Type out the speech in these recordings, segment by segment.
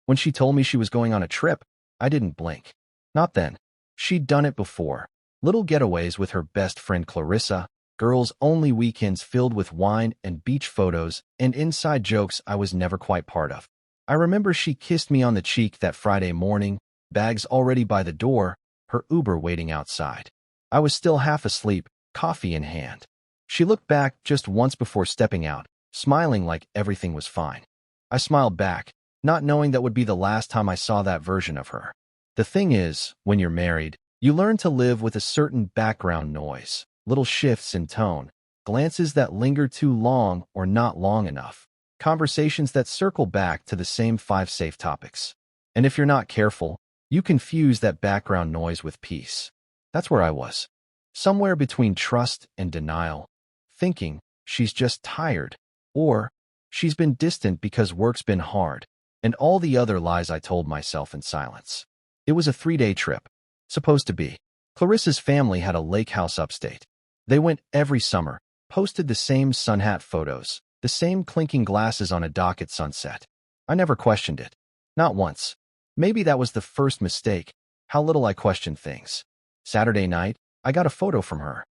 When she told me she was going on a trip, I didn't blink. Not then. She'd done it before. Little getaways with her best friend Clarissa, girls-only weekends filled with wine and beach photos, and inside jokes I was never quite part of. I remember she kissed me on the cheek that Friday morning, bags already by the door, her Uber waiting outside. I was still half asleep, coffee in hand. She looked back just once before stepping out, smiling like everything was fine. I smiled back, not knowing that would be the last time I saw that version of her. The thing is, when you're married, you learn to live with a certain background noise, little shifts in tone, glances that linger too long or not long enough, conversations that circle back to the same 5 safe topics. And if you're not careful, you confuse that background noise with peace. That's where I was. Somewhere between trust and denial, thinking she's just tired, or she's been distant because work's been hard, and all the other lies I told myself in silence. It was a 3-day trip. Supposed to be. Clarissa's family had a lake house upstate. They went every summer, posted the same sun hat photos, the same clinking glasses on a dock at sunset. I never questioned it. Not once. Maybe that was the first mistake, how little I questioned things. Saturday night, I got a photo from her.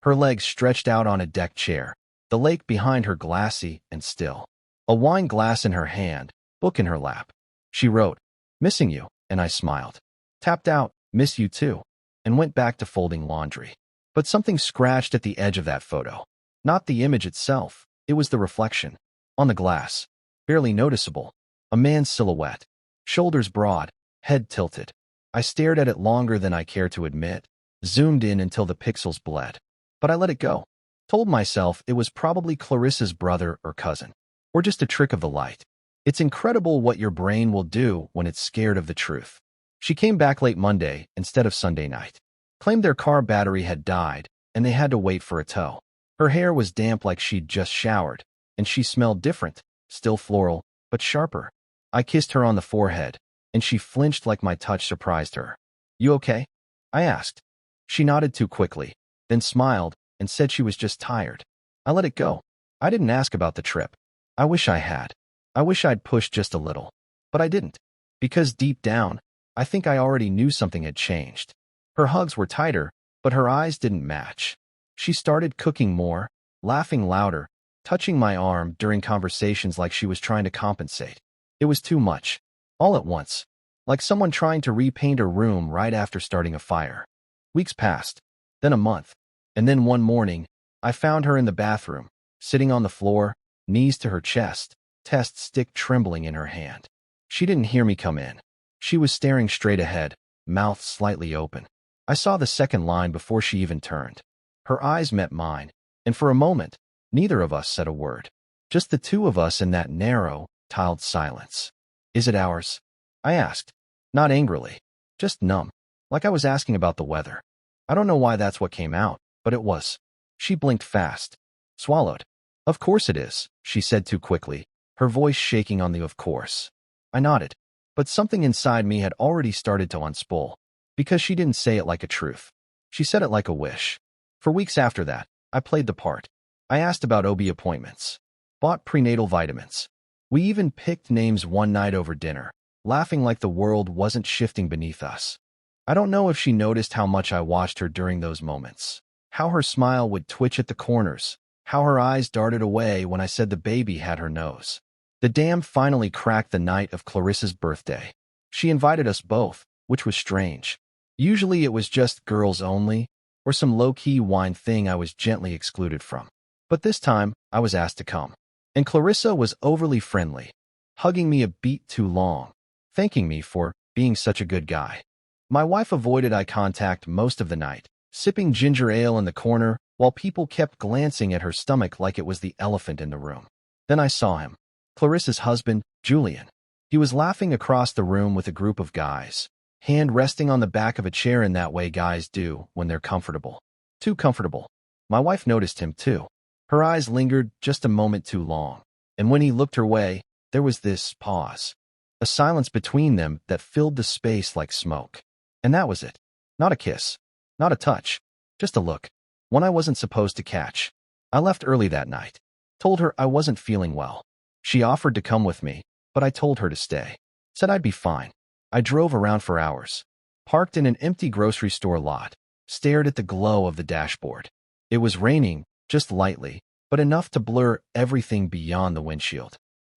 Her legs stretched out on a deck chair, the lake behind her glassy and still. A wine glass in her hand, book in her lap. She wrote, "Missing you," and I smiled. Tapped out, "Miss you too," and went back to folding laundry. But something scratched at the edge of that photo. Not the image itself, it was the reflection. On the glass, barely noticeable, a man's silhouette, shoulders broad, head tilted. I stared at it longer than I care to admit, zoomed in until the pixels bled. But I let it go. Told myself it was probably Clarissa's brother or cousin, or just a trick of the light. It's incredible what your brain will do when it's scared of the truth. She came back late Monday instead of Sunday night. Claimed their car battery had died, and they had to wait for a tow. Her hair was damp like she'd just showered, and she smelled different, still floral, but sharper. I kissed her on the forehead, and she flinched like my touch surprised her. "You okay?" I asked. She nodded too quickly, then smiled and said she was just tired. I let it go. I didn't ask about the trip. I wish I had. I wish I'd pushed just a little. But I didn't. Because deep down, I think I already knew something had changed. Her hugs were tighter, but her eyes didn't match. She started cooking more, laughing louder, touching my arm during conversations like she was trying to compensate. It was too much. All at once. Like someone trying to repaint a room right after starting a fire. Weeks passed. Then a month. And then one morning, I found her in the bathroom, sitting on the floor, knees to her chest, test stick trembling in her hand. She didn't hear me come in. She was staring straight ahead, mouth slightly open. I saw the second line before she even turned. Her eyes met mine, and for a moment, neither of us said a word. Just the two of us in that narrow, tiled silence. "Is it ours?" I asked. Not angrily, just numb, like I was asking about the weather. I don't know why that's what came out, but it was. She blinked fast. Swallowed. "Of course it is," she said too quickly, her voice shaking on the "of course." I nodded. But something inside me had already started to unspool, because she didn't say it like a truth. She said it like a wish. For weeks after that, I played the part. I asked about OB appointments, bought prenatal vitamins. We even picked names one night over dinner, laughing like the world wasn't shifting beneath us. I don't know if she noticed how much I watched her during those moments, how her smile would twitch at the corners, how her eyes darted away when I said the baby had her nose. The dam finally cracked the night of Clarissa's birthday. She invited us both, which was strange. Usually it was just girls only, or some low-key wine thing I was gently excluded from. But this time, I was asked to come. And Clarissa was overly friendly, hugging me a beat too long, thanking me for being such a good guy. My wife avoided eye contact most of the night, sipping ginger ale in the corner while people kept glancing at her stomach like it was the elephant in the room. Then I saw him. Clarissa's husband, Julian. He was laughing across the room with a group of guys, hand resting on the back of a chair in that way guys do when they're comfortable. Too comfortable. My wife noticed him too. Her eyes lingered just a moment too long, and when he looked her way, there was this pause. A silence between them that filled the space like smoke. And that was it. Not a kiss. Not a touch. Just a look. One I wasn't supposed to catch. I left early that night. Told her I wasn't feeling well. She offered to come with me, but I told her to stay. Said I'd be fine. I drove around for hours, parked in an empty grocery store lot, stared at the glow of the dashboard. It was raining, just lightly, but enough to blur everything beyond the windshield.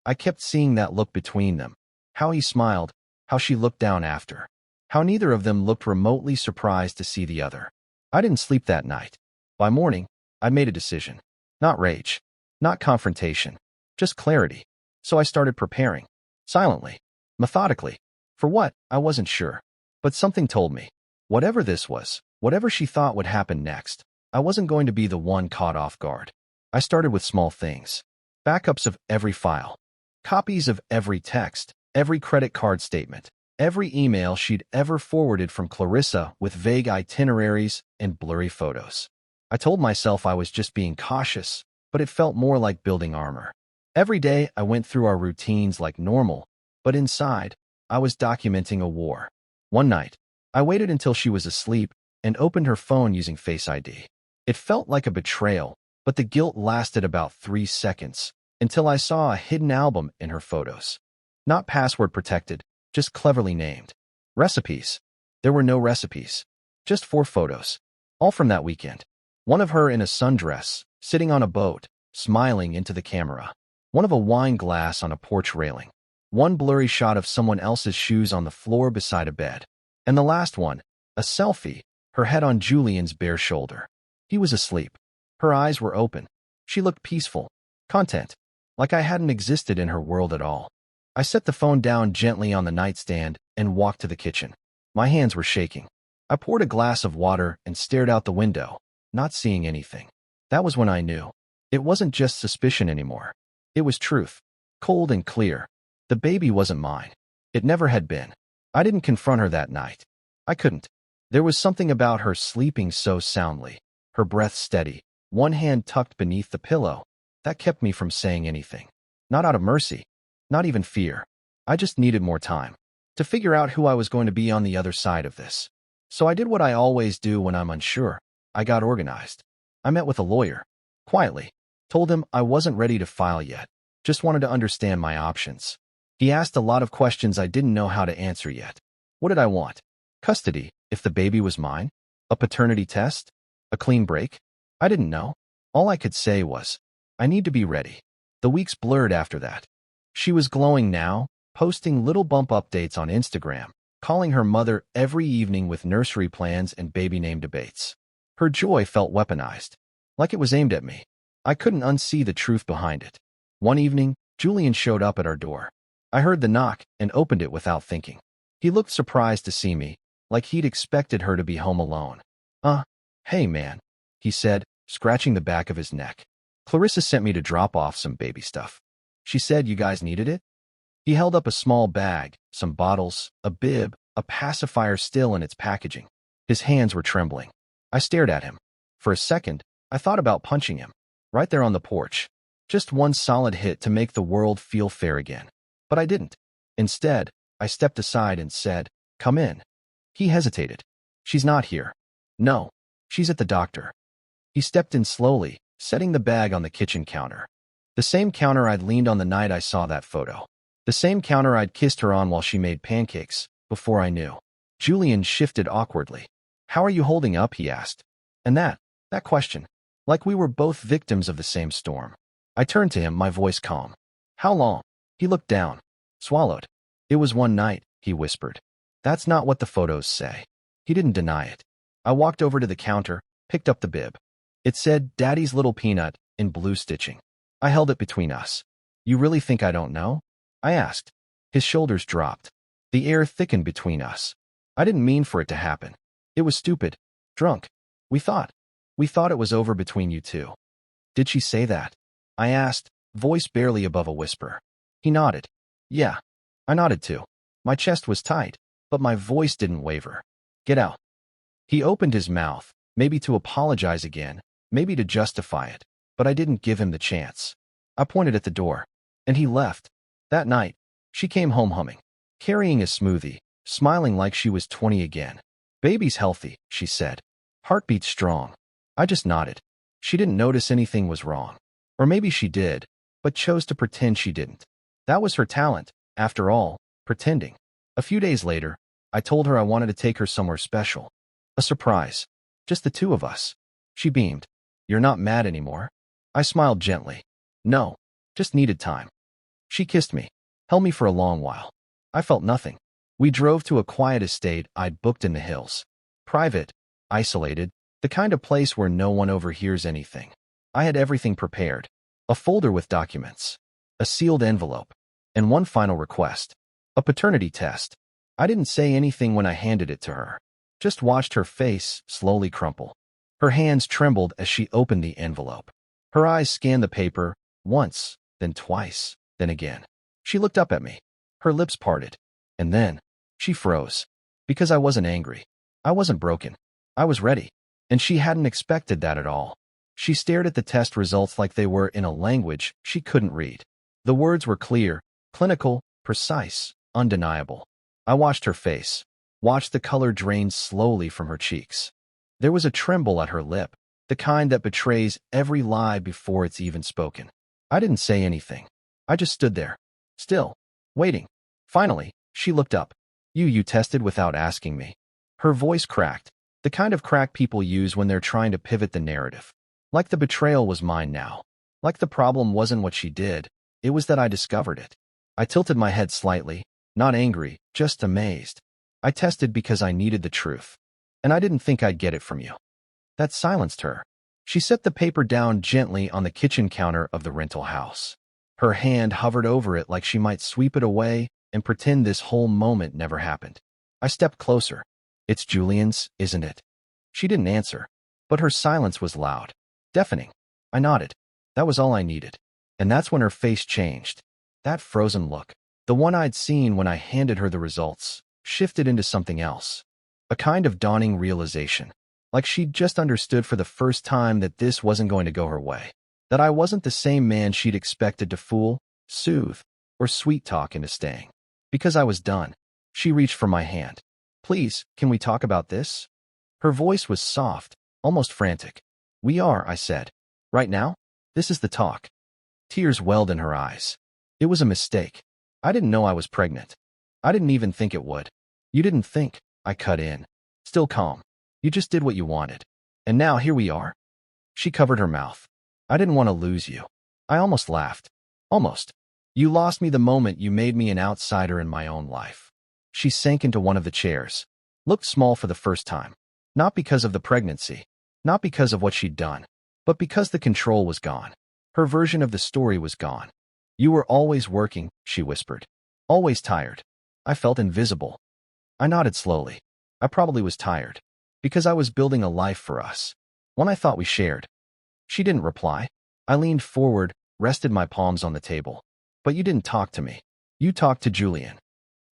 I kept seeing that look between them, how he smiled, how she looked down after, how neither of them looked remotely surprised to see the other. I didn't sleep that night. By morning, I made a decision. Not rage, not confrontation, just clarity. So I started preparing, silently, methodically. For what, I wasn't sure. But something told me, whatever this was, whatever she thought would happen next, I wasn't going to be the one caught off guard. I started with small things. Backups of every file, copies of every text, every credit card statement, every email she'd ever forwarded from Clarissa with vague itineraries and blurry photos. I told myself I was just being cautious, but it felt more like building armor. Every day I went through our routines like normal, but inside, I was documenting a war. One night, I waited until she was asleep and opened her phone using Face ID. It felt like a betrayal, but the guilt lasted about 3 seconds until I saw a hidden album in her photos. Not password protected, just cleverly named. Recipes. There were no recipes. Just 4 photos. All from that weekend. One of her in a sundress, sitting on a boat, smiling into the camera. One of a wine glass on a porch railing. One blurry shot of someone else's shoes on the floor beside a bed. And the last one, a selfie, her head on Julian's bare shoulder. He was asleep. Her eyes were open. She looked peaceful, content, like I hadn't existed in her world at all. I set the phone down gently on the nightstand and walked to the kitchen. My hands were shaking. I poured a glass of water and stared out the window, not seeing anything. That was when I knew. It wasn't just suspicion anymore. It was truth, cold and clear. The baby wasn't mine. It never had been. I didn't confront her that night. I couldn't. There was something about her sleeping so soundly, her breath steady, one hand tucked beneath the pillow, that kept me from saying anything. Not out of mercy, not even fear. I just needed more time to figure out who I was going to be on the other side of this. So I did what I always do when I'm unsure. I got organized. I met with a lawyer, quietly, told him I wasn't ready to file yet, just wanted to understand my options. He asked a lot of questions I didn't know how to answer yet. What did I want? Custody, if the baby was mine? A paternity test? A clean break? I didn't know. All I could say was, I need to be ready. The weeks blurred after that. She was glowing now, posting little bump updates on Instagram, calling her mother every evening with nursery plans and baby name debates. Her joy felt weaponized, like it was aimed at me. I couldn't unsee the truth behind it. One evening, Julian showed up at our door. I heard the knock and opened it without thinking. He looked surprised to see me, like he'd expected her to be home alone. Hey man, he said, scratching the back of his neck. Clarissa sent me to drop off some baby stuff. She said you guys needed it? He held up a small bag, some bottles, a bib, a pacifier still in its packaging. His hands were trembling. I stared at him. For a second, I thought about punching him, right there on the porch. Just one solid hit to make the world feel fair again. But I didn't. Instead, I stepped aside and said, "Come in." He hesitated. "She's not here." "No, she's at the doctor." He stepped in slowly, setting the bag on the kitchen counter. The same counter I'd leaned on the night I saw that photo. The same counter I'd kissed her on while she made pancakes, before I knew. Julian shifted awkwardly. "How are you holding up?" he asked. And that question, like we were both victims of the same storm. I turned to him, my voice calm. "How long?" He looked down, swallowed. "It was one night," he whispered. "That's not what the photos say." He didn't deny it. I walked over to the counter, picked up the bib. It said, "Daddy's Little Peanut," in blue stitching. I held it between us. "You really think I don't know?" I asked. His shoulders dropped. The air thickened between us. "I didn't mean for it to happen. It was stupid. Drunk. We thought it was over between you two." "Did she say that?" I asked, voice barely above a whisper. He nodded. "Yeah." I nodded too. My chest was tight, but my voice didn't waver. "Get out." He opened his mouth, maybe to apologize again, maybe to justify it, but I didn't give him the chance. I pointed at the door, and he left. That night, she came home humming, carrying a smoothie, smiling like she was 20 again. "Baby's healthy," she said. "Heartbeat strong." I just nodded. She didn't notice anything was wrong. Or maybe she did, but chose to pretend she didn't. That was her talent, after all, pretending. A few days later, I told her I wanted to take her somewhere special. A surprise. Just the two of us. She beamed. You're not mad anymore? I smiled gently. No, just needed time. She kissed me, held me for a long while. I felt nothing. We drove to a quiet estate I'd booked in the hills. Private, isolated, the kind of place where no one overhears anything. I had everything prepared. A folder with documents, a sealed envelope, and one final request. A paternity test. I didn't say anything when I handed it to her. Just watched her face slowly crumple. Her hands trembled as she opened the envelope. Her eyes scanned the paper, once, then twice, then again. She looked up at me. Her lips parted. And then, she froze. Because I wasn't angry. I wasn't broken. I was ready. And she hadn't expected that at all. She stared at the test results like they were in a language she couldn't read. The words were clear, clinical, precise, undeniable. I watched her face, watched the color drain slowly from her cheeks. There was a tremble at her lip, the kind that betrays every lie before it's even spoken. I didn't say anything. I just stood there, still, waiting. Finally, she looked up. You tested without asking me. Her voice cracked, the kind of crack people use when they're trying to pivot the narrative. Like the betrayal was mine now. Like the problem wasn't what she did, it was that I discovered it. I tilted my head slightly, not angry, just amazed. I tested because I needed the truth. And I didn't think I'd get it from you. That silenced her. She set the paper down gently on the kitchen counter of the rental house. Her hand hovered over it like she might sweep it away and pretend this whole moment never happened. I stepped closer. It's Julian's, isn't it? She didn't answer, but her silence was loud, deafening. I nodded. That was all I needed. And that's when her face changed. That frozen look, the one I'd seen when I handed her the results, shifted into something else. A kind of dawning realization, like she'd just understood for the first time that this wasn't going to go her way, that I wasn't the same man she'd expected to fool, soothe, or sweet-talk into staying. Because I was done, she reached for my hand. Please, can we talk about this? Her voice was soft, almost frantic. We are, I said. Right now? This is the talk. Tears welled in her eyes. It was a mistake. I didn't know I was pregnant. I didn't even think it would. You didn't think, I cut in. Still calm. You just did what you wanted. And now here we are. She covered her mouth. I didn't want to lose you. I almost laughed. Almost. You lost me the moment you made me an outsider in my own life. She sank into one of the chairs. Looked small for the first time. Not because of the pregnancy. Not because of what she'd done. But because the control was gone. Her version of the story was gone. You were always working, she whispered. Always tired. I felt invisible. I nodded slowly. I probably was tired. Because I was building a life for us. One I thought we shared. She didn't reply. I leaned forward, rested my palms on the table. But you didn't talk to me. You talked to Julian.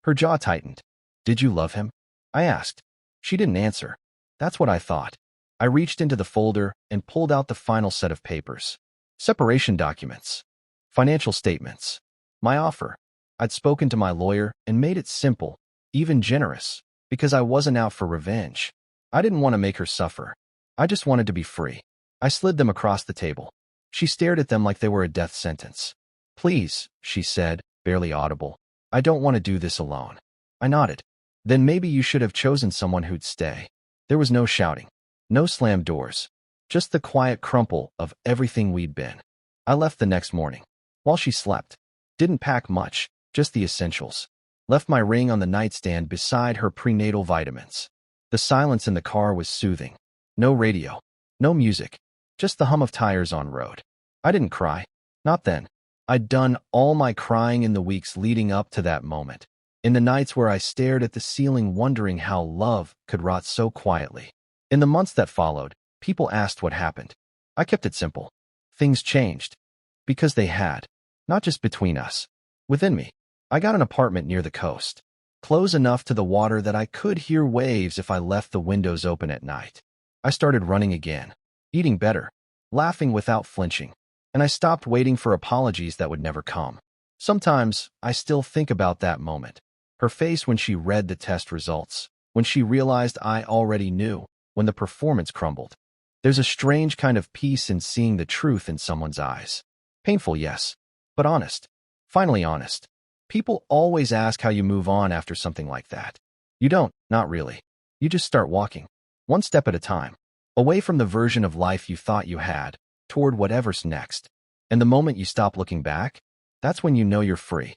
Her jaw tightened. Did you love him? I asked. She didn't answer. That's what I thought. I reached into the folder and pulled out the final set of papers. Separation documents. Financial statements. My offer. I'd spoken to my lawyer and made it simple, even generous, because I wasn't out for revenge. I didn't want to make her suffer. I just wanted to be free. I slid them across the table. She stared at them like they were a death sentence. Please, she said, barely audible. I don't want to do this alone. I nodded. Then maybe you should have chosen someone who'd stay. There was no shouting. No slammed doors. Just the quiet crumple of everything we'd been. I left the next morning. While she slept. Didn't pack much, just the essentials. Left my ring on the nightstand beside her prenatal vitamins. The silence in the car was soothing. No radio. No music. Just the hum of tires on road. I didn't cry. Not then. I'd done all my crying in the weeks leading up to that moment. In the nights where I stared at the ceiling wondering how love could rot so quietly. In the months that followed, people asked what happened. I kept it simple. Things changed. Because they had. Not just between us. Within me. I got an apartment near the coast. Close enough to the water that I could hear waves if I left the windows open at night. I started running again. Eating better. Laughing without flinching. And I stopped waiting for apologies that would never come. Sometimes, I still think about that moment. Her face when she read the test results. When she realized I already knew. When the performance crumbled. There's a strange kind of peace in seeing the truth in someone's eyes. Painful, yes. But honest. Finally honest. People always ask how you move on after something like that. You don't, not really. You just start walking, one step at a time, away from the version of life you thought you had, toward whatever's next. And the moment you stop looking back, that's when you know you're free.